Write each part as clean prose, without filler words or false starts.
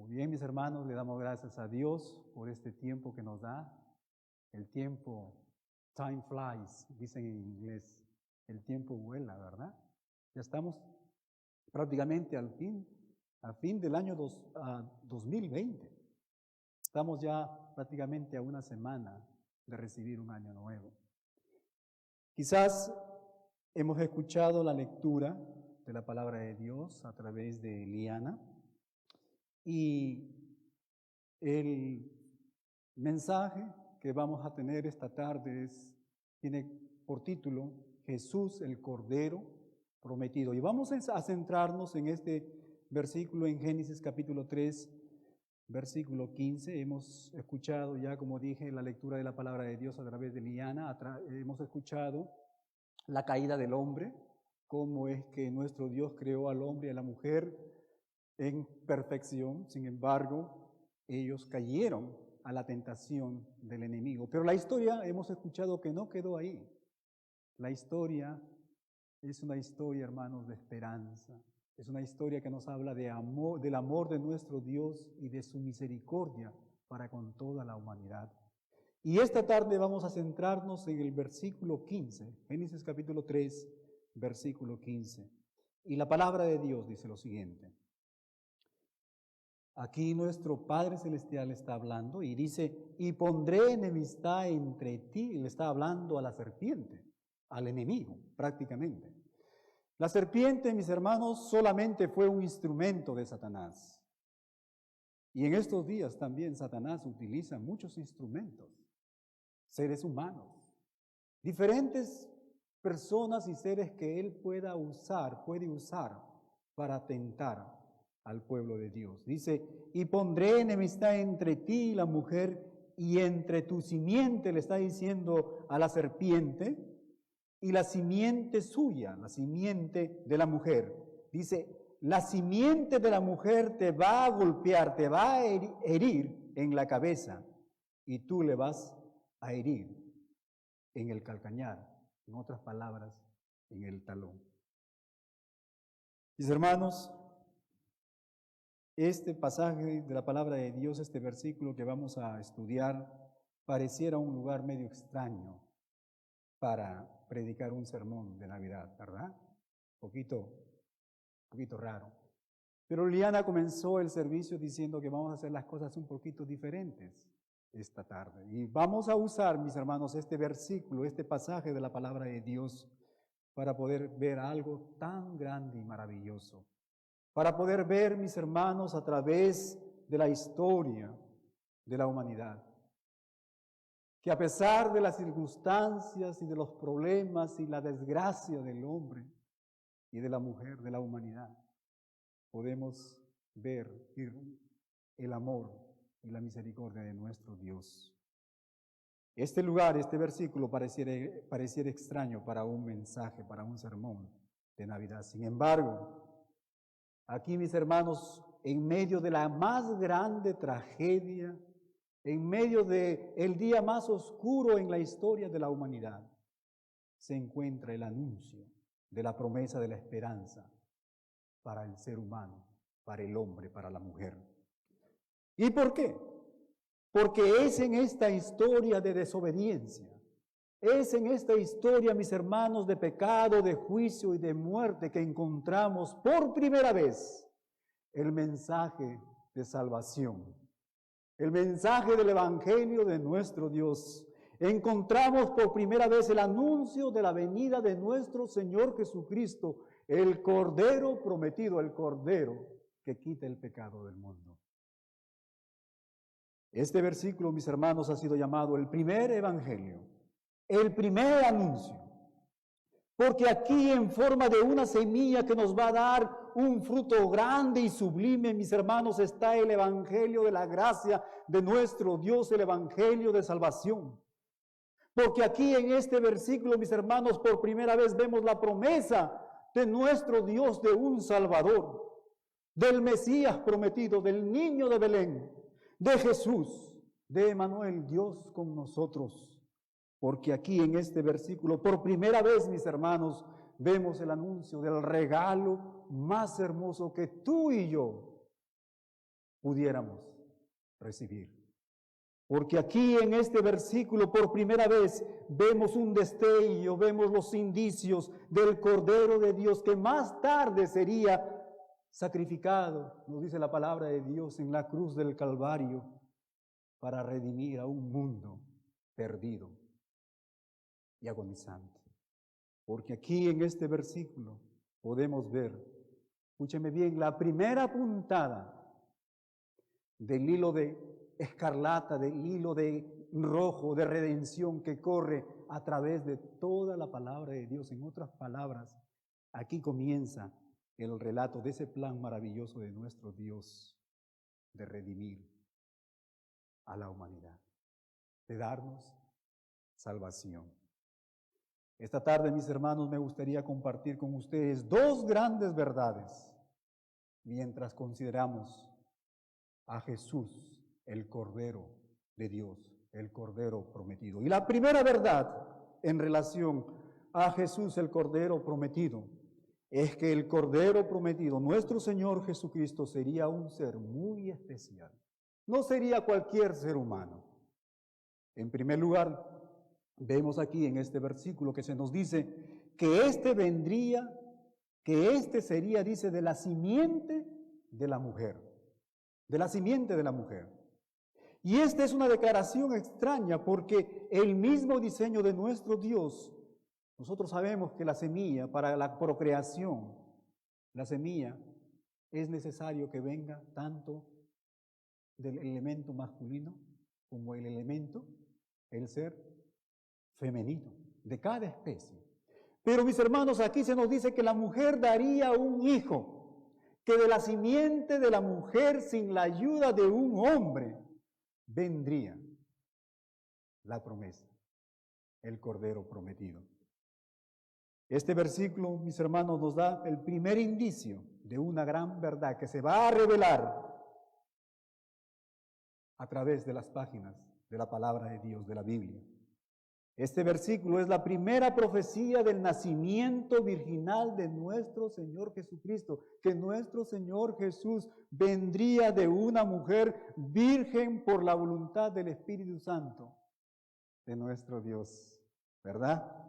Muy bien, mis hermanos, le damos gracias a Dios por este tiempo que nos da. El tiempo, time flies, dicen en inglés. El tiempo vuela, ¿verdad? Ya estamos prácticamente al fin del año 2020. Estamos ya prácticamente a una semana de recibir un año nuevo. Quizás hemos escuchado la lectura de la palabra de Dios a través de Liana y el mensaje que vamos a tener esta tarde tiene por título Jesús el Cordero Prometido. Y vamos a centrarnos en este versículo en Génesis capítulo 3, versículo 15. Hemos escuchado ya, como dije, la lectura de la palabra de Dios a través de Liana. Hemos escuchado la caída del hombre, cómo es que nuestro Dios creó al hombre y a la mujer en perfección. Sin embargo, ellos cayeron a la tentación del enemigo. Pero la historia, hemos escuchado que no quedó ahí. La historia es una historia, hermanos, de esperanza. Es una historia que nos habla de amor, del amor de nuestro Dios y de su misericordia para con toda la humanidad. Y esta tarde vamos a centrarnos en el versículo 15, Génesis capítulo 3, versículo 15. Y la palabra de Dios dice lo siguiente. Aquí nuestro Padre Celestial está hablando y dice, y pondré enemistad entre ti, y le está hablando a la serpiente, al enemigo, prácticamente. La serpiente, mis hermanos, solamente fue un instrumento de Satanás. Y en estos días también Satanás utiliza muchos instrumentos, seres humanos, diferentes personas y seres que él puede usar para tentar al pueblo de Dios. Dice, y pondré enemistad entre ti y la mujer, y entre tu simiente, le está diciendo a la serpiente, y la simiente suya, la simiente de la mujer. Dice, la simiente de la mujer te va a golpear, te va a herir en la cabeza, y tú le vas a herir en el calcañar, en otras palabras, en el talón. Mis hermanos, este pasaje de la palabra de Dios, este versículo que vamos a estudiar, pareciera un lugar medio extraño para predicar un sermón de Navidad, ¿verdad? Poquito raro. Pero Liana comenzó el servicio diciendo que vamos a hacer las cosas un poquito diferentes esta tarde. Y vamos a usar, mis hermanos, este versículo, este pasaje de la palabra de Dios para poder ver algo tan grande y maravilloso. Para poder ver, mis hermanos, a través de la historia de la humanidad, que a pesar de las circunstancias y de los problemas y la desgracia del hombre y de la mujer, de la humanidad, podemos ver el amor y la misericordia de nuestro Dios. Este lugar, este versículo pareciera extraño para un mensaje, para un sermón de Navidad. Sin embargo, aquí, mis hermanos, en medio de la más grande tragedia, en medio del día más oscuro en la historia de la humanidad, se encuentra el anuncio de la promesa de la esperanza para el ser humano, para el hombre, para la mujer. ¿Y por qué? Porque es en esta historia de desobediencia, es en esta historia, mis hermanos, de pecado, de juicio y de muerte que encontramos por primera vez el mensaje de salvación, el mensaje del Evangelio de nuestro Dios. Encontramos por primera vez el anuncio de la venida de nuestro Señor Jesucristo, el Cordero prometido, el Cordero que quita el pecado del mundo. Este versículo, mis hermanos, ha sido llamado el primer Evangelio, el primer anuncio, porque aquí en forma de una semilla que nos va a dar un fruto grande y sublime, mis hermanos, está el Evangelio de la gracia de nuestro Dios, el Evangelio de salvación. Porque aquí en este versículo, mis hermanos, por primera vez vemos la promesa de nuestro Dios de un Salvador, del Mesías prometido, del niño de Belén, de Jesús, de Emmanuel, Dios con nosotros. Porque aquí en este versículo, por primera vez, mis hermanos, vemos el anuncio del regalo más hermoso que tú y yo pudiéramos recibir. Porque aquí en este versículo por primera vez vemos un destello, vemos los indicios del Cordero de Dios que más tarde sería sacrificado, nos dice la palabra de Dios, en la cruz del Calvario para redimir a un mundo perdido y agonizante. Porque aquí en este versículo podemos ver, escúcheme bien, la primera puntada del hilo de escarlata, del hilo de rojo de redención que corre a través de toda la palabra de Dios. En otras palabras, aquí comienza el relato de ese plan maravilloso de nuestro Dios de redimir a la humanidad, de darnos salvación. Esta tarde, mis hermanos, me gustaría compartir con ustedes dos grandes verdades mientras consideramos a Jesús, el Cordero de Dios, el Cordero prometido. Y la primera verdad en relación a Jesús, el Cordero prometido, es que el Cordero prometido, nuestro Señor Jesucristo, sería un ser muy especial. No sería cualquier ser humano. En primer lugar, vemos aquí en este versículo que se nos dice que este sería, dice, de la simiente de la mujer. De la simiente de la mujer. Y esta es una declaración extraña porque el mismo diseño de nuestro Dios, nosotros sabemos que la semilla para la procreación, la semilla es necesario que venga tanto del elemento masculino como el ser femenino, de cada especie. Pero mis hermanos, aquí se nos dice que la mujer daría un hijo, que de la simiente de la mujer sin la ayuda de un hombre vendría la promesa, el Cordero prometido. Este versículo, mis hermanos, nos da el primer indicio de una gran verdad que se va a revelar a través de las páginas de la palabra de Dios, de la Biblia. Este versículo es la primera profecía del nacimiento virginal de nuestro Señor Jesucristo, que nuestro Señor Jesús vendría de una mujer virgen por la voluntad del Espíritu Santo de nuestro Dios, ¿verdad?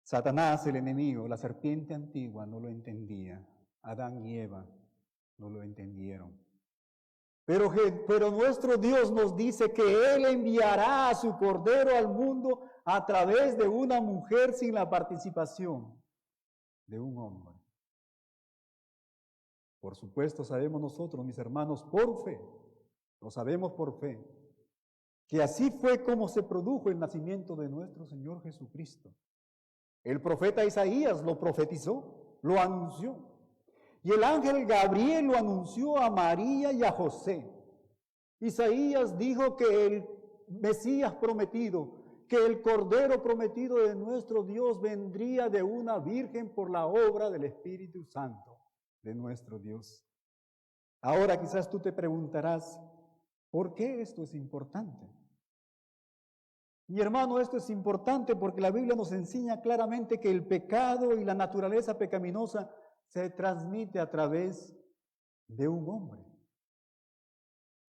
Satanás, el enemigo, la serpiente antigua, no lo entendía. Adán y Eva no lo entendieron. Pero nuestro Dios nos dice que Él enviará a su Cordero al mundo a través de una mujer sin la participación de un hombre. Por supuesto, sabemos nosotros, mis hermanos, por fe, lo sabemos por fe, que así fue como se produjo el nacimiento de nuestro Señor Jesucristo. El profeta Isaías lo profetizó, lo anunció. Y el ángel Gabriel lo anunció a María y a José. Isaías dijo que el Mesías prometido, que el Cordero prometido de nuestro Dios vendría de una virgen por la obra del Espíritu Santo de nuestro Dios. Ahora quizás tú te preguntarás, ¿por qué esto es importante? Mi hermano, esto es importante porque la Biblia nos enseña claramente que el pecado y la naturaleza pecaminosa se transmite a través de un hombre.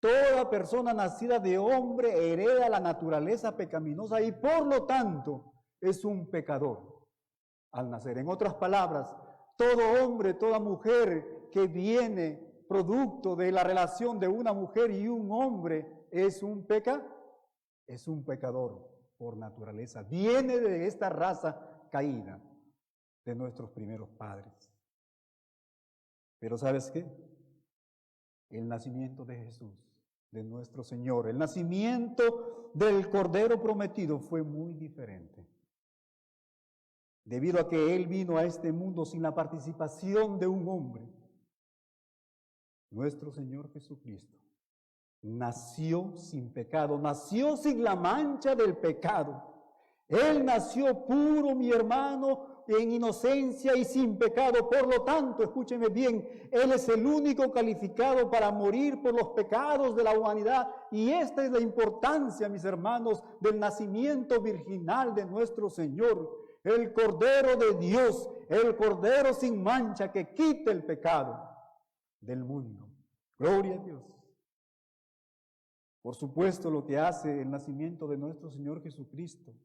Toda persona nacida de hombre hereda la naturaleza pecaminosa y por lo tanto es un pecador al nacer. En otras palabras, todo hombre, toda mujer que viene producto de la relación de una mujer y un hombre es un pecador por naturaleza. Viene de esta raza caída de nuestros primeros padres. Pero ¿sabes qué? El nacimiento de Jesús, de nuestro Señor, el nacimiento del Cordero prometido fue muy diferente. Debido a que Él vino a este mundo sin la participación de un hombre, nuestro Señor Jesucristo nació sin pecado, nació sin la mancha del pecado. Él nació puro, mi hermano, en inocencia y sin pecado. Por lo tanto, escúcheme bien, Él es el único calificado para morir por los pecados de la humanidad. Y esta es la importancia, mis hermanos, del nacimiento virginal de nuestro Señor. El Cordero de Dios, el Cordero sin mancha que quita el pecado del mundo. Gloria a Dios. Por supuesto, lo que hace el nacimiento de nuestro Señor Jesucristo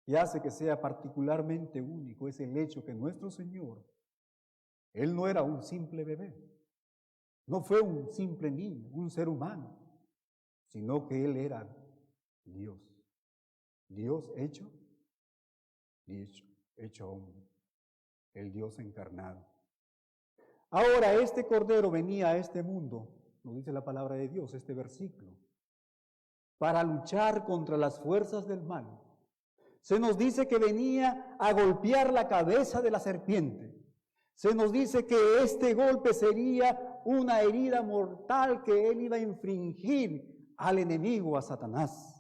y hace que sea particularmente único es el hecho que nuestro Señor, Él no era un simple bebé, no fue un simple niño, un ser humano, sino que Él era Dios. Dios hecho hombre, el Dios encarnado. Ahora, este Cordero venía a este mundo, nos dice la palabra de Dios, este versículo, para luchar contra las fuerzas del mal. Se nos dice que venía a golpear la cabeza de la serpiente. Se nos dice que este golpe sería una herida mortal que él iba a infringir al enemigo, a Satanás.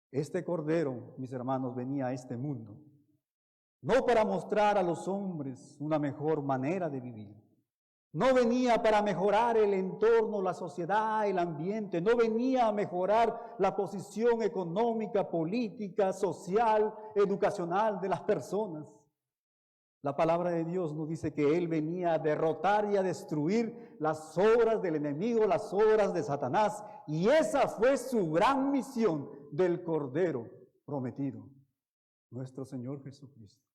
Este Cordero, mis hermanos, venía a este mundo, no para mostrar a los hombres una mejor manera de vivir. No venía para mejorar el entorno, la sociedad, el ambiente. No venía a mejorar la posición económica, política, social, educacional de las personas. La palabra de Dios nos dice que Él venía a derrotar y a destruir las obras del enemigo, las obras de Satanás. Y esa fue su gran misión del Cordero prometido, nuestro Señor Jesucristo.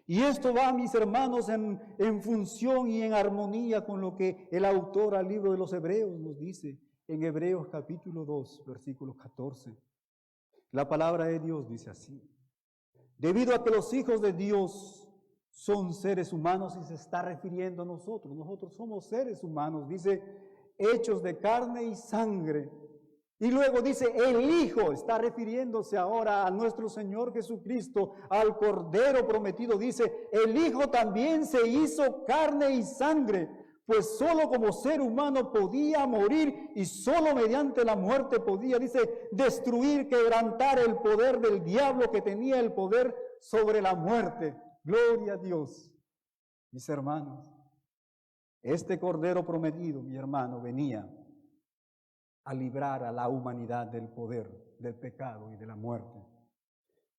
Y esto va, mis hermanos, en función y en armonía con lo que el autor al libro de los Hebreos nos dice en Hebreos capítulo 2, versículo 14. La palabra de Dios dice así: debido a que los hijos de Dios son seres humanos, y se está refiriendo a nosotros somos seres humanos, dice, hechos de carne y sangre. Y luego dice, el Hijo, está refiriéndose ahora a nuestro Señor Jesucristo, al Cordero prometido, dice, el Hijo también se hizo carne y sangre, pues solo como ser humano podía morir y solo mediante la muerte podía, dice, destruir, quebrantar el poder del diablo que tenía el poder sobre la muerte. Gloria a Dios. Mis hermanos, este Cordero prometido, mi hermano, venía a librar a la humanidad del poder, del pecado y de la muerte.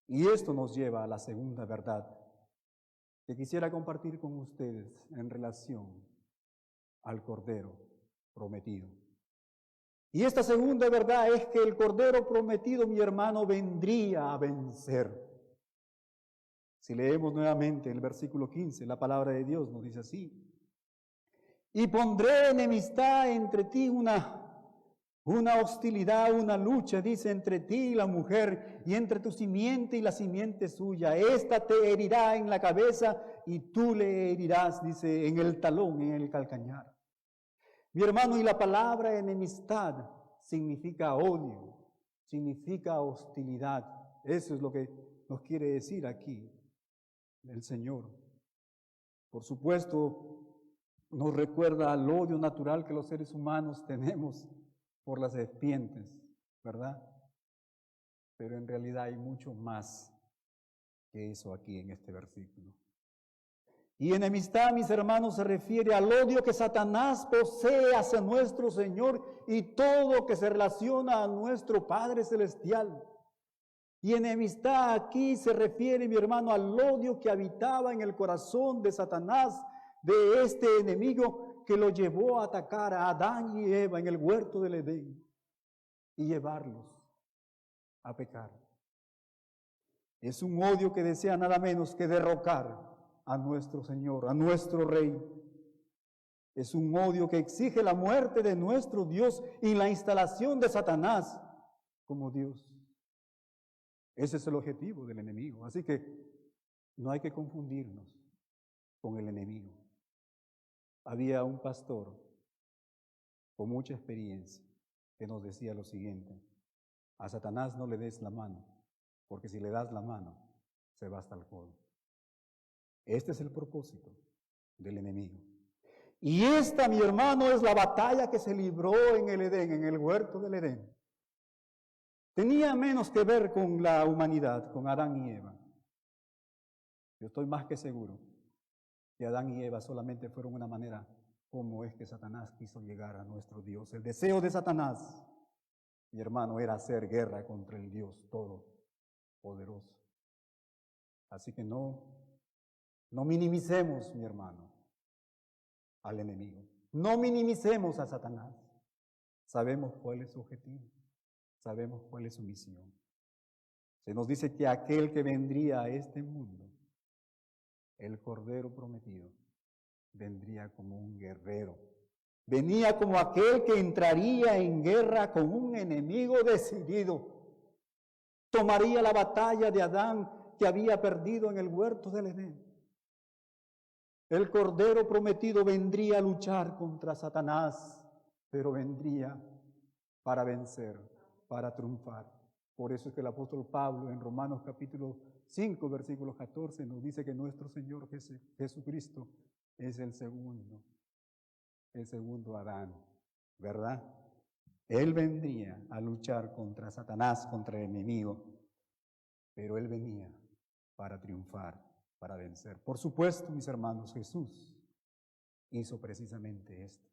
Y esto nos lleva a la segunda verdad que quisiera compartir con ustedes en relación al Cordero prometido. Y esta segunda verdad es que el Cordero prometido, mi hermano, vendría a vencer. Si leemos nuevamente el versículo 15, la palabra de Dios nos dice así: y pondré enemistad entre ti, una hostilidad, una lucha, dice, entre ti y la mujer, y entre tu simiente y la simiente suya. Esta te herirá en la cabeza y tú le herirás, dice, en el talón, en el calcañar. Mi hermano, y la palabra enemistad significa odio, significa hostilidad. Eso es lo que nos quiere decir aquí el Señor. Por supuesto, nos recuerda al odio natural que los seres humanos tenemos por las serpientes, ¿verdad? Pero en realidad hay mucho más que eso aquí en este versículo. Y enemistad, mis hermanos, se refiere al odio que Satanás posee hacia nuestro Señor y todo que se relaciona a nuestro Padre Celestial. Y enemistad aquí se refiere, mi hermano, al odio que habitaba en el corazón de Satanás, de este enemigo que lo llevó a atacar a Adán y Eva en el huerto del Edén y llevarlos a pecar. Es un odio que desea nada menos que derrocar a nuestro Señor, a nuestro Rey. Es un odio que exige la muerte de nuestro Dios y la instalación de Satanás como Dios. Ese es el objetivo del enemigo. Así que no hay que confundirnos con el enemigo. Había un pastor con mucha experiencia que nos decía lo siguiente: a Satanás no le des la mano, porque si le das la mano, se va hasta el codo. Este es el propósito del enemigo. Y esta, mi hermano, es la batalla que se libró en el Edén, en el huerto del Edén. Tenía menos que ver con la humanidad, con Adán y Eva. Yo estoy más que seguro que Adán y Eva solamente fueron una manera como es que Satanás quiso llegar a nuestro Dios. El deseo de Satanás, mi hermano, era hacer guerra contra el Dios Todopoderoso. Así que no minimicemos, mi hermano, al enemigo. No minimicemos a Satanás. Sabemos cuál es su objetivo. Sabemos cuál es su misión. Se nos dice que aquel que vendría a este mundo, el Cordero prometido, vendría como un guerrero. Venía como aquel que entraría en guerra con un enemigo decidido. Tomaría la batalla de Adán que había perdido en el huerto del Edén. El Cordero prometido vendría a luchar contra Satanás, pero vendría para vencer, para triunfar. Por eso es que el apóstol Pablo en Romanos capítulo 5, versículo 14 nos dice que nuestro Señor Jesucristo es el segundo Adán, ¿verdad? Él vendría a luchar contra Satanás, contra el enemigo, pero Él venía para triunfar, para vencer. Por supuesto, mis hermanos, Jesús hizo precisamente esto.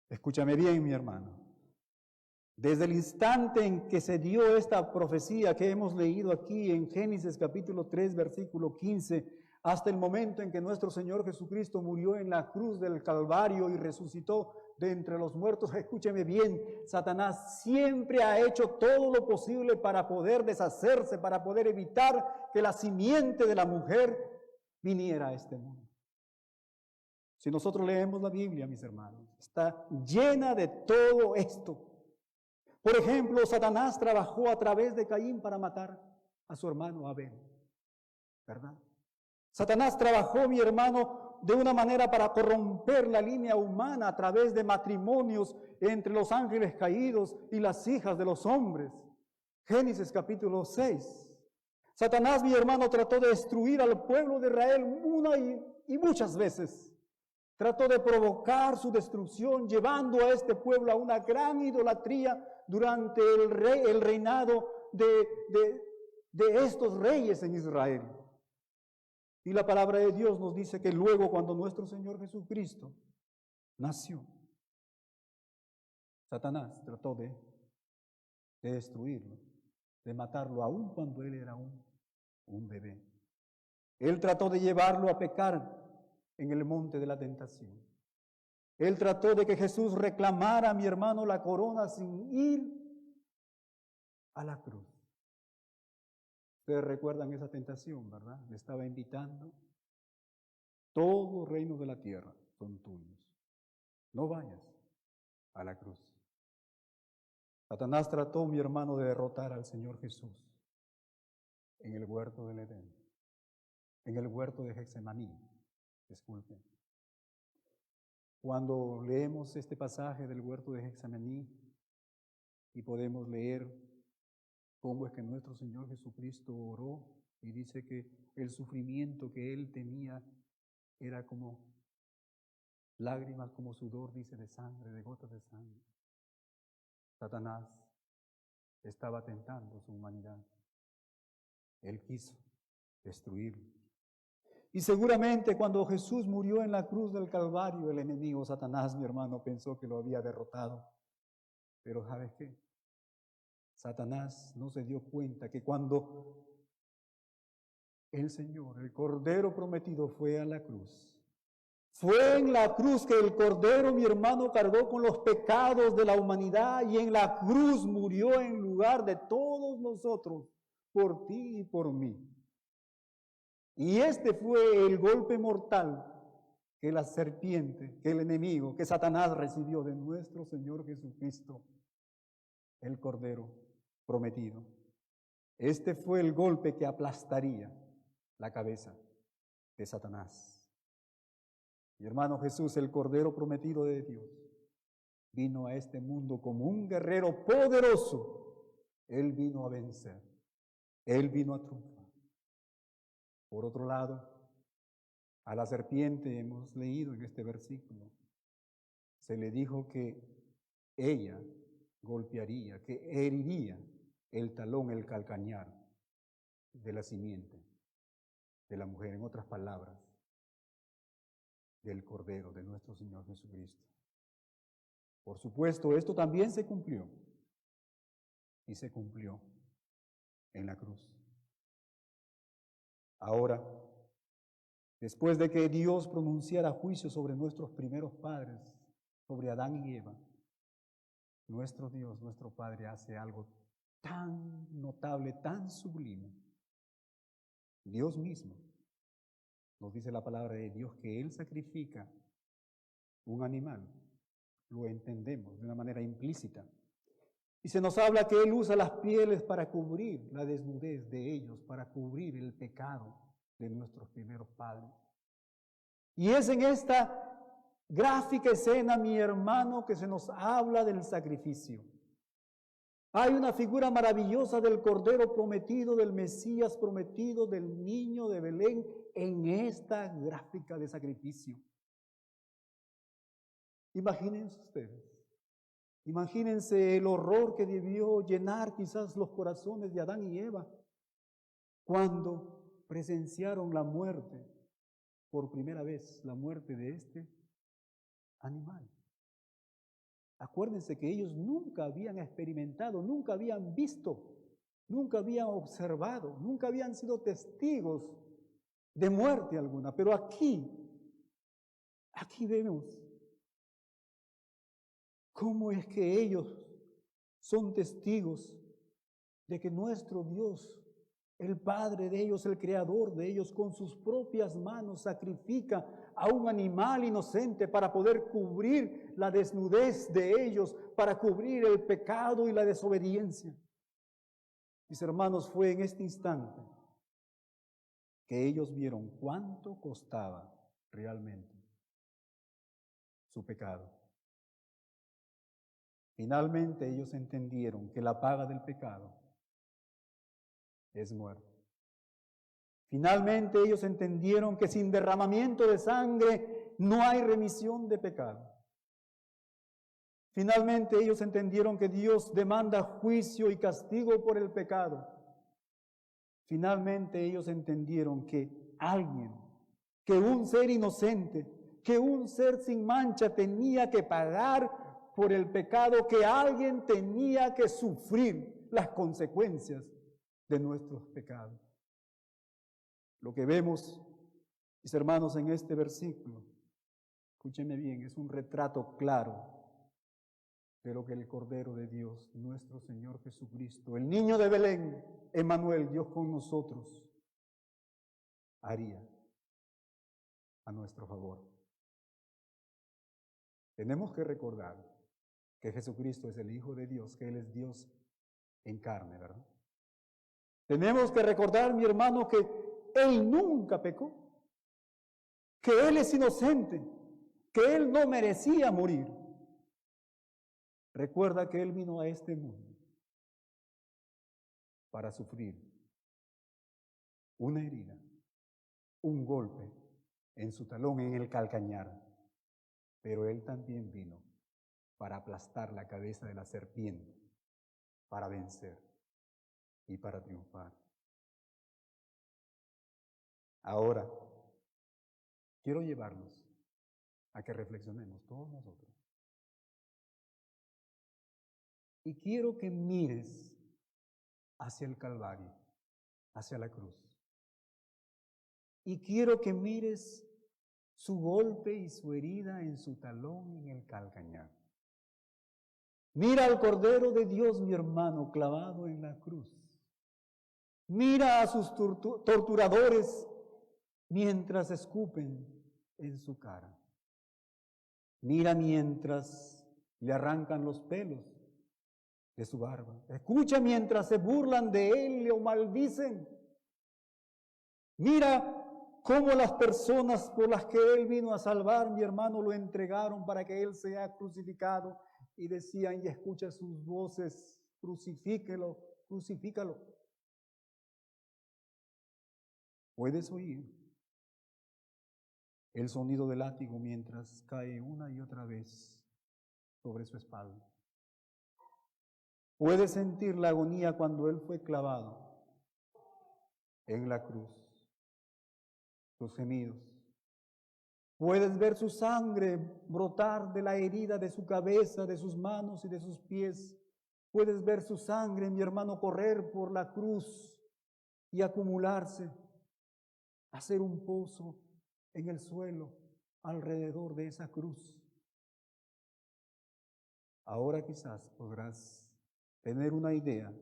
Escúchame bien, mi hermano. Desde el instante en que se dio esta profecía que hemos leído aquí en Génesis capítulo 3, versículo 15, hasta el momento en que nuestro Señor Jesucristo murió en la cruz del Calvario y resucitó de entre los muertos, escúcheme bien, Satanás siempre ha hecho todo lo posible para poder deshacerse, para poder evitar que la simiente de la mujer viniera a este mundo. Si nosotros leemos la Biblia, mis hermanos, está llena de todo esto. Por ejemplo, Satanás trabajó a través de Caín para matar a su hermano Abel, ¿verdad? Satanás trabajó, mi hermano, de una manera para corromper la línea humana a través de matrimonios entre los ángeles caídos y las hijas de los hombres. Génesis capítulo 6. Satanás, mi hermano, trató de destruir al pueblo de Israel una y muchas veces. Trató de provocar su destrucción, llevando a este pueblo a una gran idolatría durante el reinado de estos reyes en Israel. Y la palabra de Dios nos dice que luego, cuando nuestro Señor Jesucristo nació, Satanás trató de destruirlo, de matarlo, aún cuando él era un bebé. Él trató de llevarlo a pecar en el monte de la tentación. Él trató de que Jesús reclamara, mi hermano, la corona sin ir a la cruz. Ustedes recuerdan esa tentación, ¿verdad? Le estaba invitando. Todos los reinos de la tierra son tuyos. No vayas a la cruz. Satanás trató, mi hermano, de derrotar al Señor Jesús en el huerto del Edén, en el huerto de Getsemaní. Disculpen. Cuando leemos este pasaje del huerto de Getsemaní y podemos leer cómo es que nuestro Señor Jesucristo oró y dice que el sufrimiento que Él tenía era como lágrimas, como sudor, dice, de sangre, de gotas de sangre. Satanás estaba tentando su humanidad. Él quiso destruirlo. Y seguramente cuando Jesús murió en la cruz del Calvario, el enemigo Satanás, mi hermano, pensó que lo había derrotado. Pero ¿sabes qué? Satanás no se dio cuenta que cuando el Señor, el Cordero prometido, fue a la cruz, fue en la cruz que el Cordero, mi hermano, cargó con los pecados de la humanidad y en la cruz murió en lugar de todos nosotros, por ti y por mí. Y este fue el golpe mortal que la serpiente, que el enemigo, que Satanás recibió de nuestro Señor Jesucristo, el Cordero prometido. Este fue el golpe que aplastaría la cabeza de Satanás. Mi hermano Jesús, el Cordero prometido de Dios, vino a este mundo como un guerrero poderoso. Él vino a vencer. Él vino a triunfar. Por otro lado, a la serpiente hemos leído en este versículo, se le dijo que ella golpearía, que heriría el talón, el calcañar de la simiente de la mujer, en otras palabras, del Cordero, de nuestro Señor Jesucristo. Por supuesto, esto también se cumplió, y se cumplió en la cruz. Ahora, Después de que Dios pronunciara juicio sobre nuestros primeros padres, sobre Adán y Eva, nuestro Dios, nuestro Padre, hace algo tan notable, tan sublime. Dios mismo, nos dice la palabra de Dios, que Él sacrifica un animal. Lo entendemos de una manera implícita. Y se nos habla que Él usa las pieles para cubrir la desnudez de ellos, para cubrir el pecado de nuestros primeros padres. Y es en esta gráfica escena, mi hermano, que se nos habla del sacrificio. Hay una figura maravillosa del Cordero prometido, del Mesías prometido, del niño de Belén, en esta gráfica de sacrificio. Imagínense ustedes. Imagínense el horror que debió llenar quizás los corazones de Adán y Eva cuando presenciaron la muerte, por primera vez, la muerte de este animal. Acuérdense que ellos nunca habían experimentado, nunca habían visto, nunca habían observado, nunca habían sido testigos de muerte alguna. Pero aquí vemos cómo es que ellos son testigos de que nuestro Dios, el Padre de ellos, el Creador de ellos, con sus propias manos sacrifica a un animal inocente para poder cubrir la desnudez de ellos, para cubrir el pecado y la desobediencia. Mis hermanos, fue en este instante que ellos vieron cuánto costaba realmente su pecado. Finalmente ellos entendieron que la paga del pecado es muerte. Finalmente ellos entendieron que sin derramamiento de sangre no hay remisión de pecado. Finalmente ellos entendieron que Dios demanda juicio y castigo por el pecado. Finalmente ellos entendieron que alguien, que un ser inocente, que un ser sin mancha tenía que pagar por el pecado, que alguien tenía que sufrir las consecuencias de nuestros pecados. Lo que vemos, mis hermanos, en este versículo, escúchenme bien, es un retrato claro de lo que el Cordero de Dios, nuestro Señor Jesucristo, el niño de Belén, Emmanuel, Dios con nosotros, haría a nuestro favor. Tenemos que recordar que Jesucristo es el Hijo de Dios, que Él es Dios en carne, ¿verdad? Tenemos que recordar, mi hermano, que Él nunca pecó, que Él es inocente, que Él no merecía morir. Recuerda que Él vino a este mundo para sufrir una herida, un golpe en su talón, en el calcañar, pero Él también vino para aplastar la cabeza de la serpiente, para vencer y para triunfar. Ahora, quiero llevarnos a que reflexionemos todos nosotros. Y quiero que mires hacia el Calvario, hacia la cruz. Y quiero que mires su golpe y su herida en su talón en el calcañar. Mira al Cordero de Dios, mi hermano, clavado en la cruz. Mira a sus torturadores mientras escupen en su cara. Mira mientras le arrancan los pelos de su barba. Escucha mientras se burlan de él y lo maldicen. Mira cómo las personas por las que él vino a salvar, mi hermano, lo entregaron para que él sea crucificado y decían, y escucha sus voces, crucifíquelo, crucifícalo. Puedes oír el sonido del látigo mientras cae una y otra vez sobre su espalda. Puedes sentir la agonía cuando él fue clavado en la cruz, sus gemidos. Puedes ver su sangre brotar de la herida de su cabeza, de sus manos y de sus pies. Puedes ver su sangre, mi hermano, correr por la cruz y acumularse, hacer un pozo en el suelo alrededor de esa cruz. Ahora quizás podrás tener una idea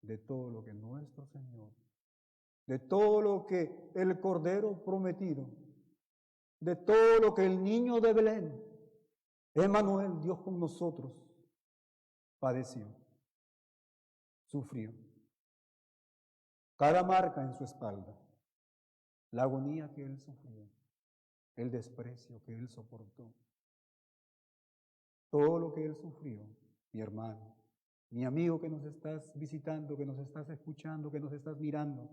de todo lo que nuestro Señor, de todo lo que el Cordero prometido, de todo lo que el niño de Belén, Emmanuel, Dios con nosotros, padeció, sufrió. Cada marca en su espalda, la agonía que Él sufrió, el desprecio que Él soportó. Todo lo que Él sufrió, mi hermano, mi amigo que nos estás visitando, que nos estás escuchando, que nos estás mirando.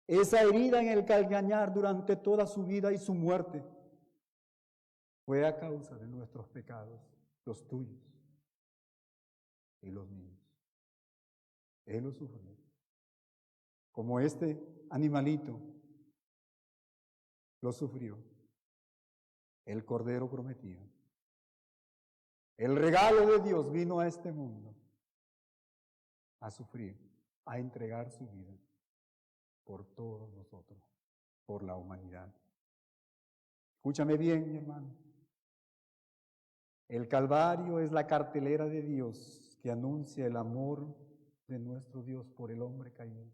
Esa herida en el calcañar durante toda su vida y su muerte fue a causa de nuestros pecados, los tuyos y los míos. Él lo sufrió. Como este animalito lo sufrió, el Cordero prometido. El regalo de Dios vino a este mundo a sufrir, a entregar su vida por todos nosotros, por la humanidad. Escúchame bien, mi hermano. El Calvario es la cartelera de Dios que anuncia el amor de nuestro Dios por el hombre caído.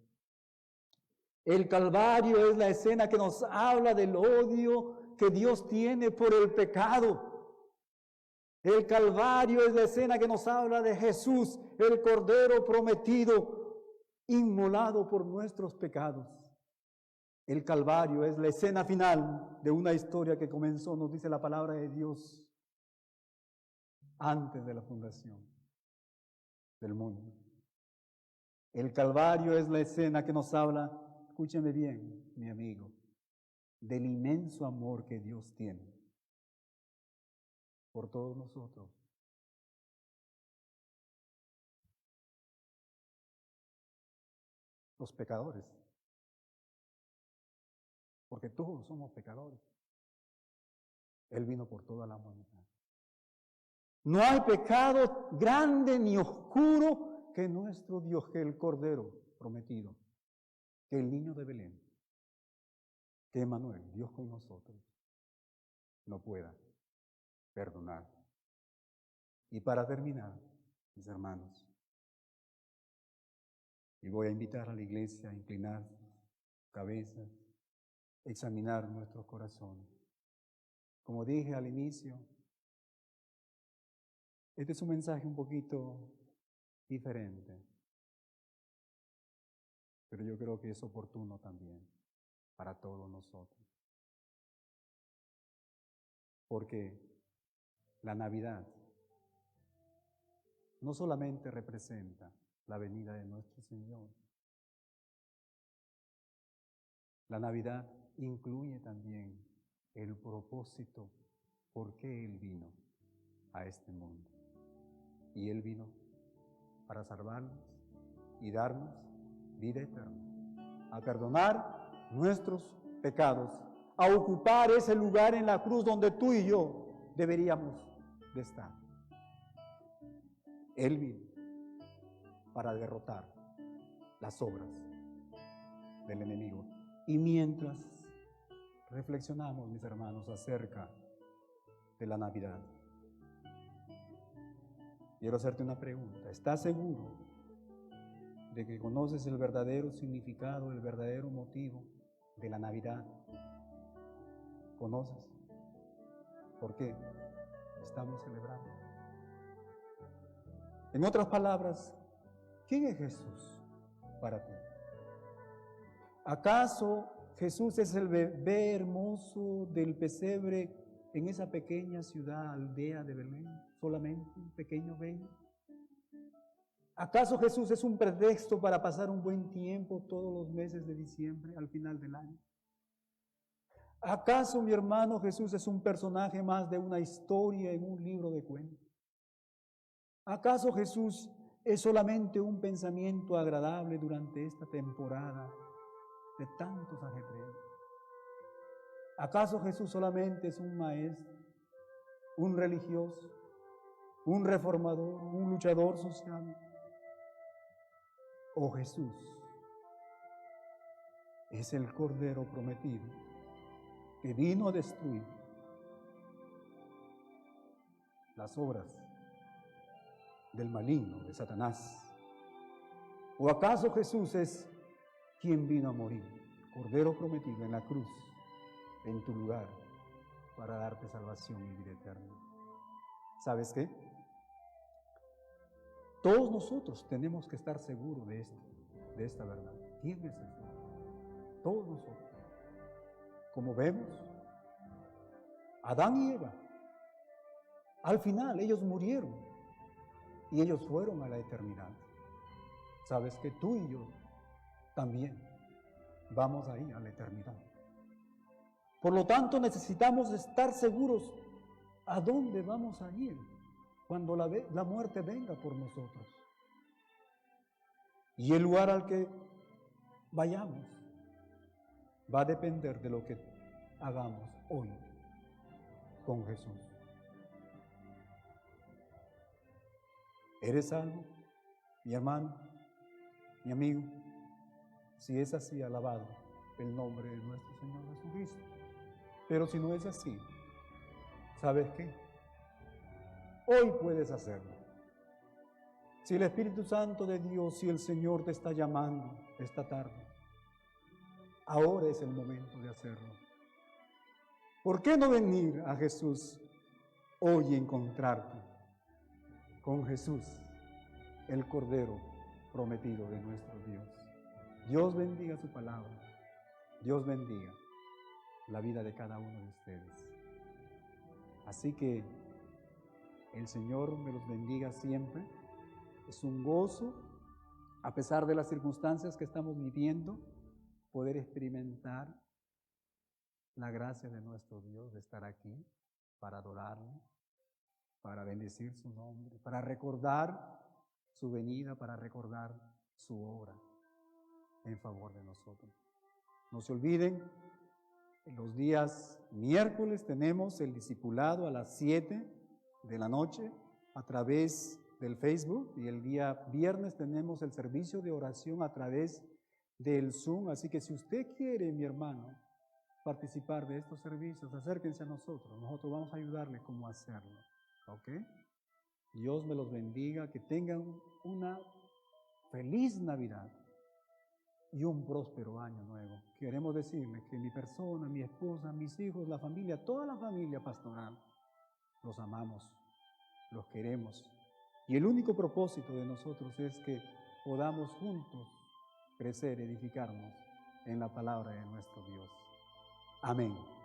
El Calvario es la escena que nos habla del odio que Dios tiene por el pecado. El Calvario es la escena que nos habla de Jesús, el Cordero prometido, inmolado por nuestros pecados. El Calvario es la escena final de una historia que comenzó, nos dice la palabra de Dios, antes de la fundación del mundo. El Calvario es la escena que nos habla, escúcheme bien, mi amigo, del inmenso amor que Dios tiene por todos nosotros. Los pecadores. Porque todos somos pecadores. Él vino por toda la humanidad. No hay pecado grande ni oscuro que nuestro Dios, que el Cordero prometido, que el niño de Belén, que Emmanuel, Dios con nosotros, no pueda perdonar. Y para terminar, mis hermanos, y voy a invitar a la iglesia a inclinar sus cabezas, examinar nuestros corazones. Como dije al inicio, este es un mensaje un poquito diferente, pero yo creo que es oportuno también para todos nosotros. Porque la Navidad no solamente representa la venida de nuestro Señor, la Navidad incluye también el propósito por qué Él vino a este mundo. Y Él vino para salvarnos y darnos vida eterna, a perdonar nuestros pecados, a ocupar ese lugar en la cruz donde tú y yo deberíamos de estar. Él vino para derrotar las obras del enemigo. Y mientras reflexionamos, mis hermanos, acerca de la Navidad, quiero hacerte una pregunta. ¿Estás seguro de que conoces el verdadero significado, el verdadero motivo de la Navidad? ¿Conoces por qué estamos celebrando? En otras palabras, ¿quién es Jesús para ti? ¿Acaso Jesús es el bebé hermoso del pesebre en esa pequeña ciudad, aldea de Belén? ¿Solamente un pequeño bello? ¿Acaso Jesús es un pretexto para pasar un buen tiempo todos los meses de diciembre, al final del año? ¿Acaso, mi hermano, Jesús es un personaje más de una historia en un libro de cuentos? ¿Acaso Jesús es solamente un pensamiento agradable durante esta temporada de tantos ajetreos? ¿Acaso Jesús solamente es un maestro, un religioso, un reformador, un luchador social? ¿O Jesús es el Cordero prometido que vino a destruir las obras del maligno, de Satanás. ¿O acaso Jesús es quien vino a morir, Cordero prometido en la cruz, en tu lugar, para darte salvación y vida eterna? ¿Sabes qué? Todos nosotros tenemos que estar seguros de esta verdad. ¿Quién es el Señor? Todos nosotros. Como vemos, Adán y Eva, al final ellos murieron y ellos fueron a la eternidad. ¿Sabes que tú y yo también vamos ahí a la eternidad? Por lo tanto, necesitamos estar seguros a dónde vamos a ir cuando la muerte venga por nosotros. Y el lugar al que vayamos va a depender de lo que hagamos hoy con Jesús. ¿Eres salvo, mi hermano, mi amigo? Si es así, alabado el nombre de nuestro Señor Jesucristo. Pero si no es así, ¿sabes qué? Hoy puedes hacerlo. Si el Espíritu Santo de Dios, si el Señor te está llamando esta tarde, ahora es el momento de hacerlo. ¿Por qué no venir a Jesús hoy y encontrarte con Jesús, el Cordero prometido de nuestro Dios? Dios bendiga su palabra. Dios bendiga la vida de cada uno de ustedes. Así que el Señor me los bendiga siempre. Es un gozo, a pesar de las circunstancias que estamos viviendo, poder experimentar la gracia de nuestro Dios, de estar aquí para adorarle, para bendecir su nombre, para recordar su venida, para recordar su obra en favor de nosotros. No se olviden, en los días miércoles tenemos el discipulado a las 7 de la noche a través del Facebook, y el día viernes tenemos el servicio de oración a través del Zoom. Así que si usted quiere, mi hermano, participar de estos servicios, acérquense a nosotros. Nosotros vamos a ayudarle cómo hacerlo. ¿Ok? Dios me los bendiga, que tengan una feliz Navidad y un próspero año nuevo. Queremos decirle que mi persona, mi esposa, mis hijos, la familia, toda la familia pastoral, los amamos, los queremos. Y el único propósito de nosotros es que podamos juntos crecer, edificarnos en la palabra de nuestro Dios. Amén.